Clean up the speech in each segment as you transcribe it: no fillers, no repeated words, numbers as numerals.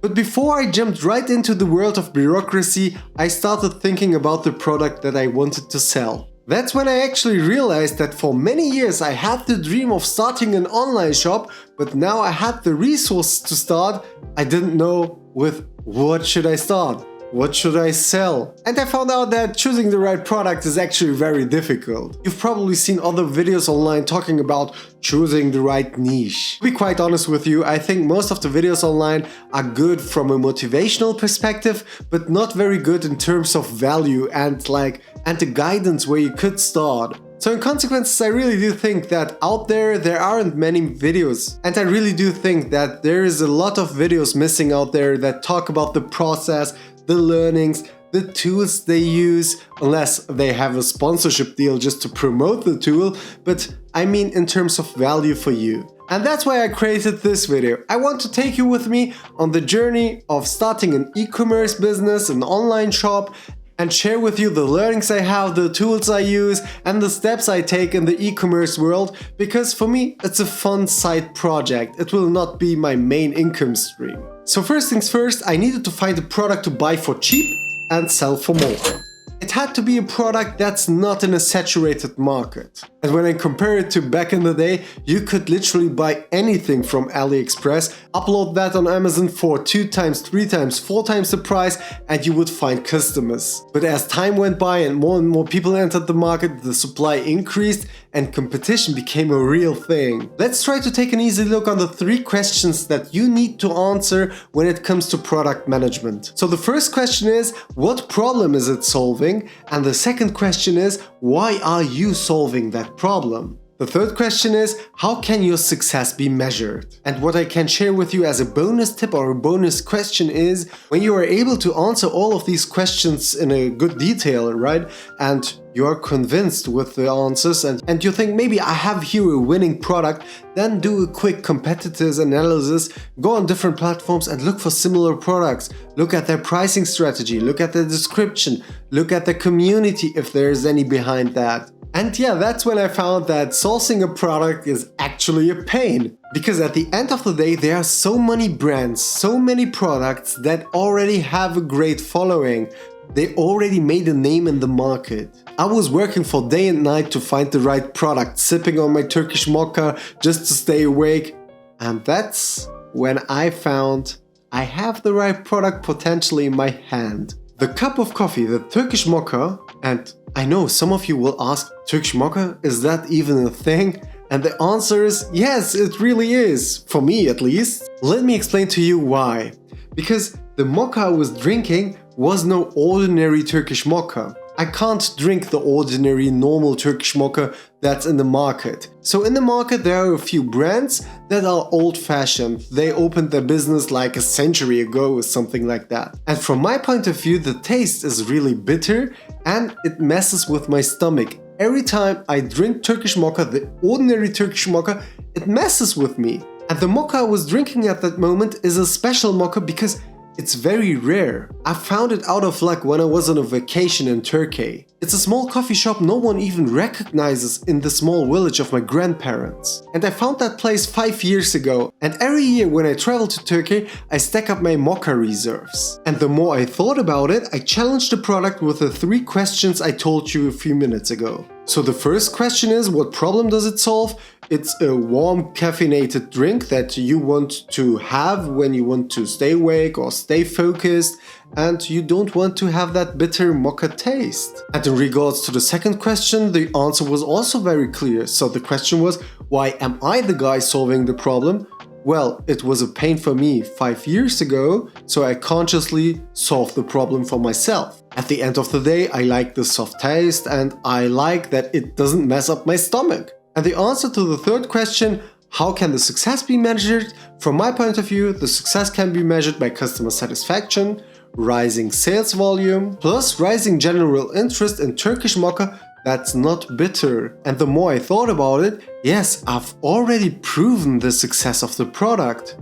But before I jumped right into the world of bureaucracy, I started thinking about the product that I wanted to sell. That's when I actually realized that for many years I had the dream of starting an online shop, but now I had the resources to start. I didn't know with what should I start? What should I sell? And I found out that choosing the right product is actually very difficult. You've probably seen other videos online talking about choosing the right niche. To be quite honest with you, I think most of the videos online are good from a motivational perspective, but not very good in terms of value and the guidance where you could start. So in consequence, I really do think that out there aren't many videos. And I really do think that there is a lot of videos missing out there that talk about the process, the learnings, the tools they use, unless they have a sponsorship deal just to promote the tool, but I mean in terms of value for you. And that's why I created this video. I want to take you with me on the journey of starting an e-commerce business, an online shop, and share with you the learnings I have, the tools I use, and the steps I take in the e-commerce world, because for me it's a fun side project. It will not be my main income stream. So first things first, I needed to find a product to buy for cheap and sell for more. It had to be a product that's not in a saturated market. And when I compare it to back in the day, you could literally buy anything from AliExpress, upload that on Amazon for 2 times, 3 times, 4 times the price, and you would find customers. But as time went by and more people entered the market, the supply increased and competition became a real thing. Let's try to take an easy look on the 3 questions that you need to answer when it comes to product management. So the first question is, what problem is it solving? And the second question is, why are you solving that problem? The third question is, how can your success be measured? And what I can share with you as a bonus tip or a bonus question is, when you are able to answer all of these questions in a good detail, right? And you are convinced with the answers and you think maybe I have here a winning product, then do a quick competitors analysis, go on different platforms and look for similar products. Look at their pricing strategy, look at their description, look at the community if there is any behind that. And yeah, that's when I found that sourcing a product is actually a pain. Because at the end of the day, there are so many brands, so many products that already have a great following. They already made a name in the market. I was working for day and night to find the right product, sipping on my Turkish mocha just to stay awake. And that's when I found I have the right product potentially in my hand. The cup of coffee, the Turkish mocha, and I know some of you will ask, Turkish mocha, is that even a thing? And the answer is yes, it really is, for me at least. Let me explain to you why. Because the mocha I was drinking was no ordinary Turkish mocha. I can't drink the ordinary normal Turkish mocha that's in the market. So in the market there are a few brands that are old-fashioned. They opened their business like a century ago or something like that. And from my point of view, the taste is really bitter and it messes with my stomach. Every time I drink Turkish mocha, the ordinary Turkish mocha, it messes with me. And the mocha I was drinking at that moment is a special mocha because it's very rare. I found it out of luck when I was on a vacation in Turkey. It's a small coffee shop no one even recognizes in the small village of my grandparents. And I found that place 5 years ago. And every year when I travel to Turkey, I stack up my mocha reserves. And the more I thought about it, I challenged the product with the 3 questions I told you a few minutes ago. So the first question is, what problem does it solve? It's a warm caffeinated drink that you want to have when you want to stay awake or stay focused and you don't want to have that bitter mocha taste. And in regards to the second question, the answer was also very clear. So the question was, why am I the guy solving the problem? Well, it was a pain for me 5 years ago, so I consciously solved the problem for myself. At the end of the day, I like the soft taste and I like that it doesn't mess up my stomach. And the answer to the third question, how can the success be measured? From my point of view, the success can be measured by customer satisfaction, rising sales volume, plus rising general interest in Turkish mocha that's not bitter. And the more I thought about it, yes, I've already proven the success of the product.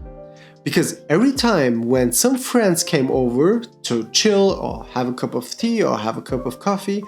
Because every time when some friends came over to chill or have a cup of tea or have a cup of coffee,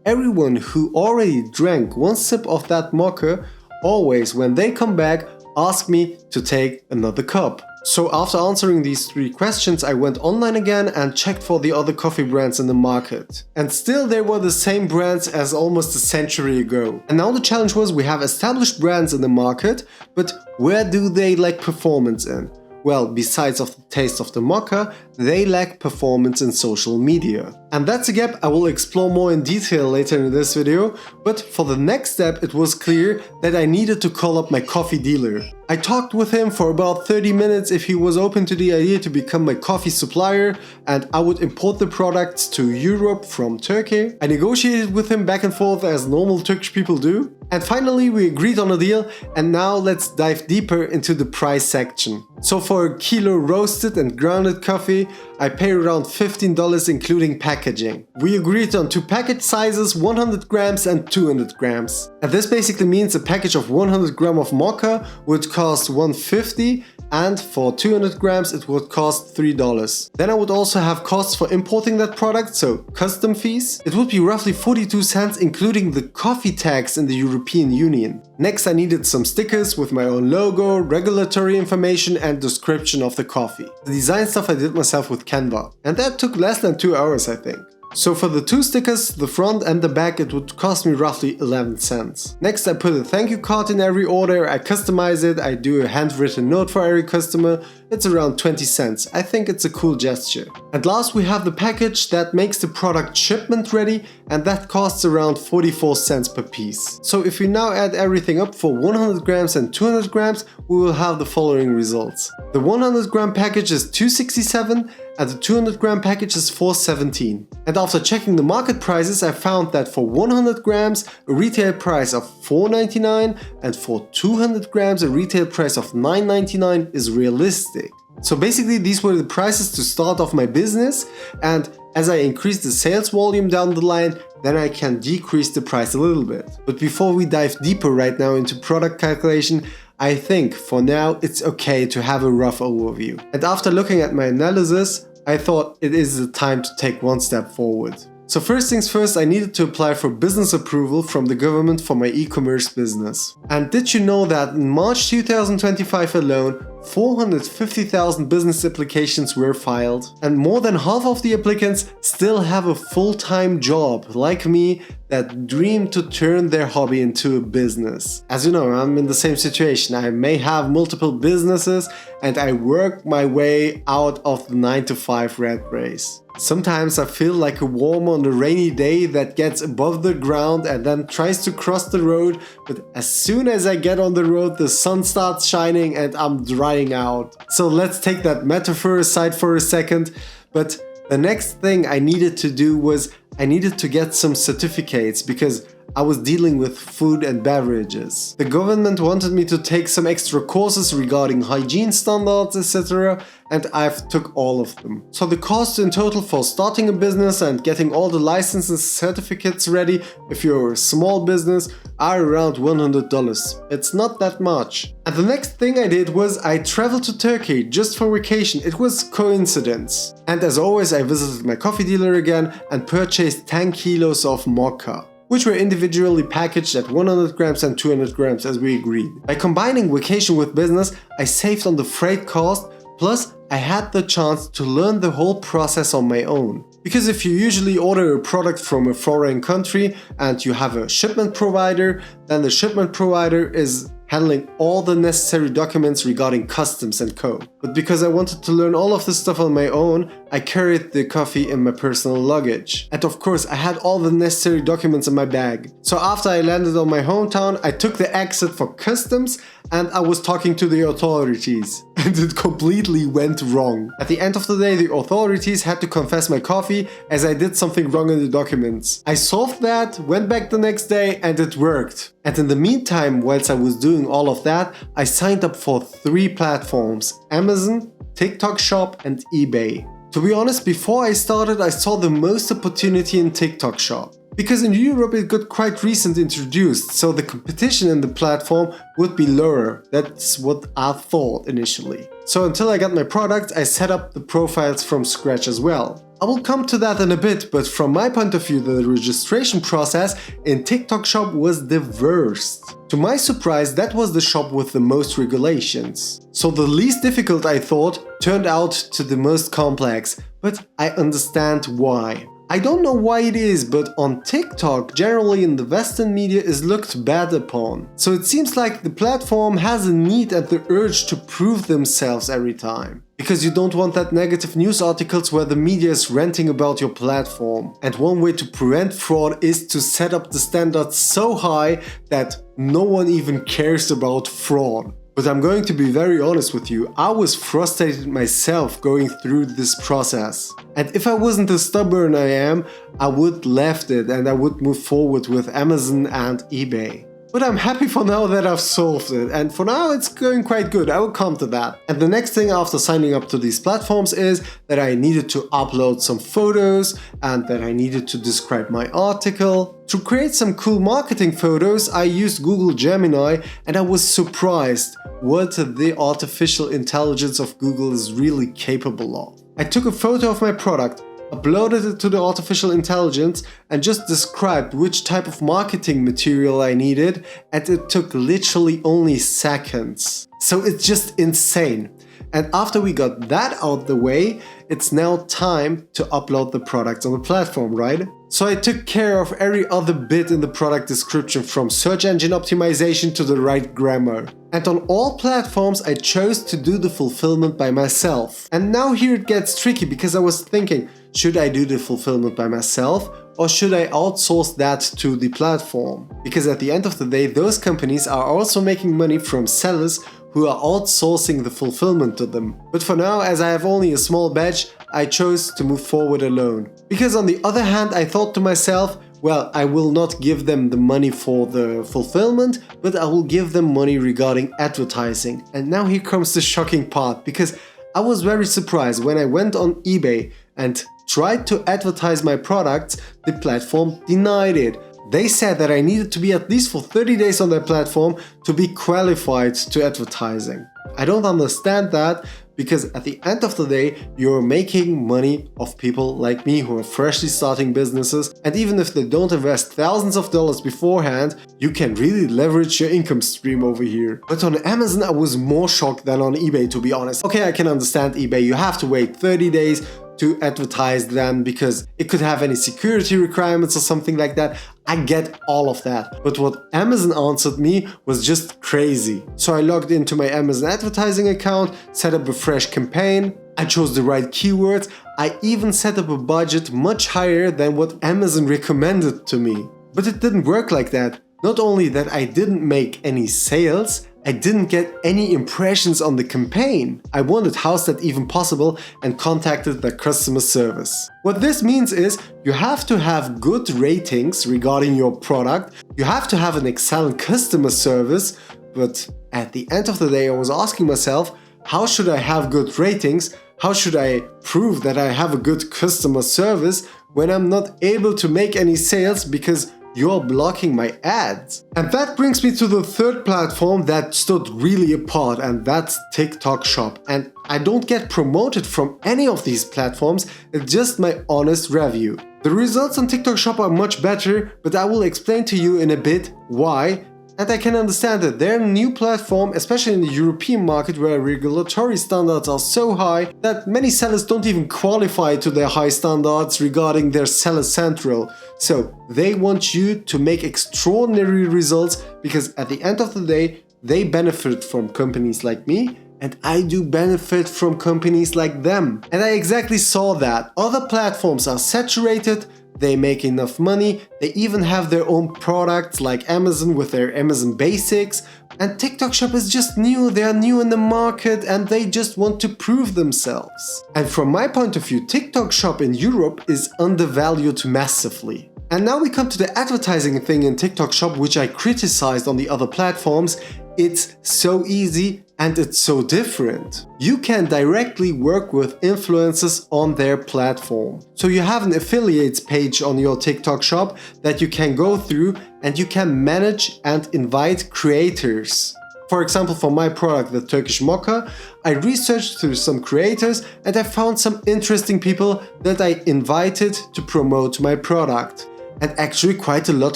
everyone who already drank one sip of that mocha always, when they come back, ask me to take another cup. So after answering these 3 questions, I went online again and checked for the other coffee brands in the market. And still they were the same brands as almost a century ago. And now the challenge was, we have established brands in the market, but where do they lack performance in? Well, besides of the taste of the mocha, they lack performance in social media. And that's a gap I will explore more in detail later in this video, but for the next step it was clear that I needed to call up my coffee dealer. I talked with him for about 30 minutes if he was open to the idea to become my coffee supplier and I would import the products to Europe from Turkey. I negotiated with him back and forth as normal Turkish people do. And finally we agreed on a deal, and now let's dive deeper into the price section. So for a kilo roasted and grounded coffee, I pay around $15 including packaging. We agreed on 2 package sizes, 100 grams and 200 grams. And this basically means a package of 100 grams of mocha would cost $1.50 and for 200 grams it would cost $3. Then I would also have costs for importing that product, so custom fees. It would be roughly 42 cents including the coffee tax in the European Union. Next I needed some stickers with my own logo, regulatory information and description of the coffee. The design stuff I did myself with Canva, and that took less than 2 hours I think. So for the 2 stickers, the front and the back, it would cost me roughly 11 cents. Next I put a thank you card in every order, I customize it, I do a handwritten note for every customer. It's around 20 cents. I think it's a cool gesture. And last we have the package that makes the product shipment ready, and that costs around 44 cents per piece. So if we now add everything up for 100 grams and 200 grams, we will have the following results. The 100 gram package is $2.67 and the 200 gram package is $4.17. And after checking the market prices, I found that for 100 grams a retail price of $4.99 and for 200 grams a retail price of $9.99 is realistic. So basically these were the prices to start off my business, and as I increase the sales volume down the line, then I can decrease the price a little bit. But before we dive deeper right now into product calculation, I think for now it's okay to have a rough overview. And after looking at my analysis, I thought it is the time to take one step forward. So first things first, I needed to apply for business approval from the government for my e-commerce business. And did you know that in March 2025 alone, 450,000 business applications were filed, and more than half of the applicants still have a full-time job, like me, that dream to turn their hobby into a business. As you know, I'm in the same situation. I may have multiple businesses and I work my way out of the 9-to-5 rat race. Sometimes I feel like a worm on a rainy day that gets above the ground and then tries to cross the road, but as soon as I get on the road, the sun starts shining and I'm drying out. So let's take that metaphor aside for a second, but the next thing I needed to do was I needed to get some certificates because I was dealing with food and beverages. The government wanted me to take some extra courses regarding hygiene standards, etc. and I've took all of them. So the cost in total for starting a business and getting all the licenses and certificates ready, if you're a small business, are around $100. It's not that much. And the next thing I did was I traveled to Turkey just for vacation. It was coincidence. And as always, I visited my coffee dealer again and purchased 10 kilos of mocha, which were individually packaged at 100 grams and 200 grams as we agreed. By combining vacation with business, I saved on the freight cost, plus I had the chance to learn the whole process on my own. Because if you usually order a product from a foreign country and you have a shipment provider, then the shipment provider is handling all the necessary documents regarding customs and co. But because I wanted to learn all of this stuff on my own, I carried the coffee in my personal luggage. And of course, I had all the necessary documents in my bag. So after I landed on my hometown, I took the exit for customs and I was talking to the authorities. And it completely went wrong. At the end of the day, the authorities had to confess my coffee as I did something wrong in the documents. I solved that, went back the next day, and it worked. And in the meantime, whilst I was doing all of that, I signed up for 3 platforms: Amazon, TikTok Shop, and eBay. To be honest, before I started, I saw the most opportunity in TikTok Shop. Because in Europe it got quite recently introduced, so the competition in the platform would be lower. That's what I thought initially. So until I got my product, I set up the profiles from scratch as well. I will come to that in a bit, but from my point of view, the registration process in TikTok Shop was the worst. To my surprise, that was the shop with the most regulations. So the least difficult, I thought, turned out to the most complex, but I understand why. I don't know why it is, but on TikTok, generally in the Western media, is looked bad upon. So it seems like the platform has a need and the urge to prove themselves every time. Because you don't want that negative news articles where the media is ranting about your platform. And one way to prevent fraud is to set up the standards so high that no one even cares about fraud. But I'm going to be very honest with you, I was frustrated myself going through this process. And if I wasn't as stubborn I am, I would left it and I would move forward with Amazon and eBay. But I'm happy for now that I've solved it, and for now it's going quite good, I will come to that. And the next thing after signing up to these platforms is that I needed to upload some photos and that I needed to describe my article. To create some cool marketing photos, I used Google Gemini and I was surprised what the artificial intelligence of Google is really capable of. I took a photo of my product, uploaded it to the artificial intelligence and just described which type of marketing material I needed, and it took literally only seconds. So it's just insane. And after we got that out the way, it's now time to upload the products on the platform, right? So I took care of every other bit in the product description, from search engine optimization to the right grammar. And on all platforms I chose to do the fulfillment by myself. And now here it gets tricky, because I was thinking, should I do the fulfillment by myself or should I outsource that to the platform? Because at the end of the day, those companies are also making money from sellers who are outsourcing the fulfillment to them. But for now, as I have only a small batch, I chose to move forward alone. Because on the other hand, I thought to myself, well, I will not give them the money for the fulfillment, but I will give them money regarding advertising. And now here comes the shocking part, because I was very surprised when I went on eBay and tried to advertise my products, the platform denied it. They said that I needed to be at least for 30 days on their platform to be qualified to advertising. I don't understand that, because at the end of the day, you're making money off people like me who are freshly starting businesses, and even if they don't invest thousands of dollars beforehand, you can really leverage your income stream over here. But on Amazon, I was more shocked than on eBay, to be honest. Okay, I can understand eBay, you have to wait 30 days to advertise them because it could have any security requirements or something like that. I get all of that. But what Amazon answered me was just crazy. So I logged into my Amazon advertising account, set up a fresh campaign, I chose the right keywords, I even set up a budget much higher than what Amazon recommended to me. But it didn't work like that. Not only that I didn't make any sales, I didn't get any impressions on the campaign. I wondered how's that even possible and contacted their customer service. What this means is you have to have good ratings regarding your product, you have to have an excellent customer service, but at the end of the day I was asking myself, how should I have good ratings? How should I prove that I have a good customer service when I'm not able to make any sales because you're blocking my ads? And that brings me to the third platform that stood really apart, and that's TikTok Shop. And I don't get promoted from any of these platforms, it's just my honest review. The results on TikTok Shop are much better, but I will explain to you in a bit why. And I can understand that they're a new platform, especially in the European market where regulatory standards are so high that many sellers don't even qualify to their high standards regarding their Seller Central. So they want you to make extraordinary results because at the end of the day, they benefit from companies like me and I do benefit from companies like them. And I exactly saw that. Other platforms are saturated, they make enough money, they even have their own products like Amazon with their Amazon Basics, and TikTok Shop is just new, they are new in the market and they just want to prove themselves. And from my point of view, TikTok Shop in Europe is undervalued massively. And now we come to the advertising thing in TikTok Shop, which I criticized on the other platforms. It's so easy And it's so different. You can directly work with influencers on their platform. So you have an affiliates page on your TikTok shop that you can go through and you can manage and invite creators. For example, for my product, the Turkish Mocha, I researched through some creators and I found some interesting people that I invited to promote my product. And actually quite a lot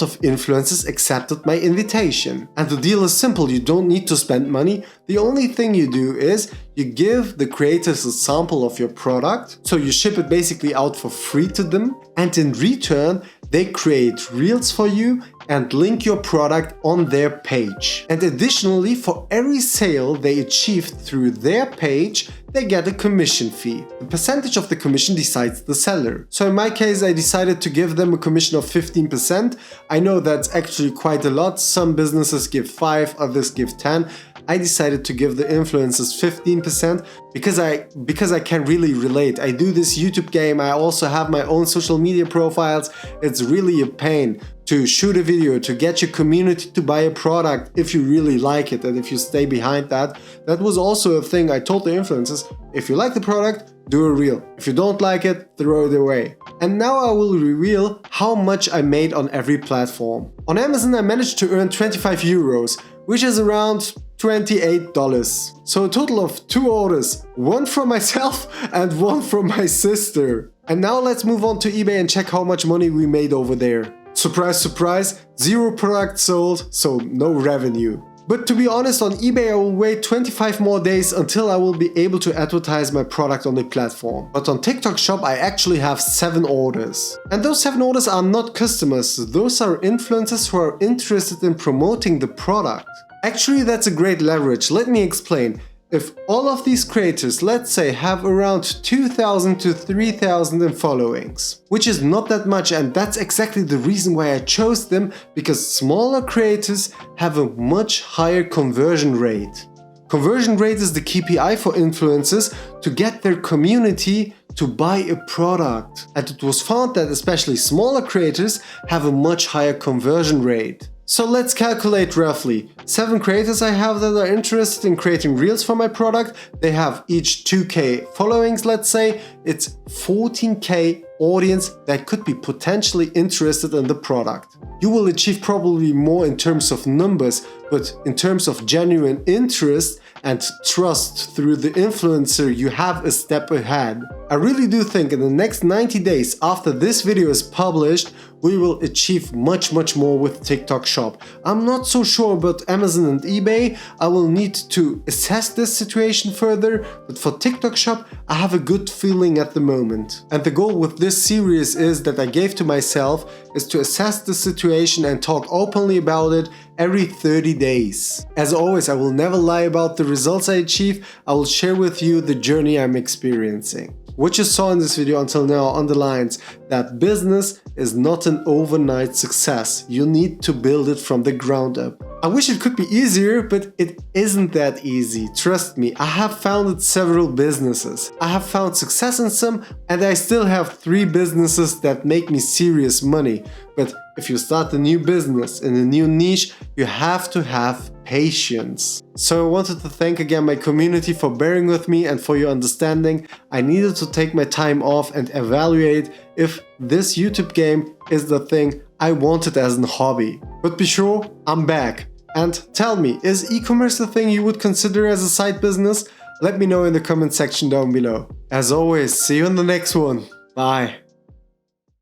of influencers accepted my invitation. And the deal is simple, you don't need to spend money. The only thing you do is you give the creators a sample of your product, so you ship it basically out for free to them, and in return they create reels for you and link your product on their page. And additionally, for every sale they achieved through their page, they get a commission fee. The percentage of the commission decides the seller. So in my case, I decided to give them a commission of 15%. I know that's actually quite a lot. Some businesses give 5, others give 10. I decided to give the influencers 15% because I can really relate. I do this YouTube game, I also have my own social media profiles. It's really a pain to shoot a video, to get your community to buy a product if you really like it and if you stay behind that. That was also a thing I told the influencers. If you like the product, do a reel. If you don't like it, throw it away. And now I will reveal how much I made on every platform. On Amazon I managed to earn 25 euros, which is around $28. So a total of 2 orders, one from myself and one from my sister. And now let's move on to eBay and check how much money we made over there. Surprise, surprise, 0 products sold, so no revenue. But to be honest, on eBay I will wait 25 more days until I will be able to advertise my product on the platform. But on TikTok Shop I actually have 7 orders. And those 7 orders are not customers, those are influencers who are interested in promoting the product. Actually, that's a great leverage. Let me explain. If all of these creators, let's say, have around 2,000 to 3,000 in followings, which is not that much, and that's exactly the reason why I chose them, because smaller creators have a much higher conversion rate. Conversion rate is the KPI for influencers to get their community to buy a product. And it was found that especially smaller creators have a much higher conversion rate. So let's calculate roughly. 7 creators I have that are interested in creating reels for my product. They have each 2k followings, let's say. It's 14k audience that could be potentially interested in the product. You will achieve probably more in terms of numbers, but in terms of genuine interest and trust through the influencer, you have a step ahead. I really do think in the next 90 days after this video is published, we will achieve much more with TikTok Shop. I'm not so sure about Amazon and eBay. I will need to assess this situation further, but for TikTok Shop, I have a good feeling at the moment. And the goal with this series is that I gave to myself is to assess the situation and talk openly about it every 30 days. As always, I will never lie about the results I achieve. I will share with you the journey I'm experiencing. What you saw in this video until now underlines that business is not an overnight success. You need to build it from the ground up. I wish it could be easier, but it isn't that easy. Trust me, I have founded several businesses. I have found success in some, and I still have 3 businesses that make me serious money. But if you start a new business in a new niche, you have to have patience. So I wanted to thank again my community for bearing with me and for your understanding. I needed to take my time off and evaluate if this YouTube game is the thing I wanted as a hobby. But be sure, I'm back. And tell me, is e-commerce the thing you would consider as a side business? Let me know in the comment section down below. As always, see you in the next one. Bye.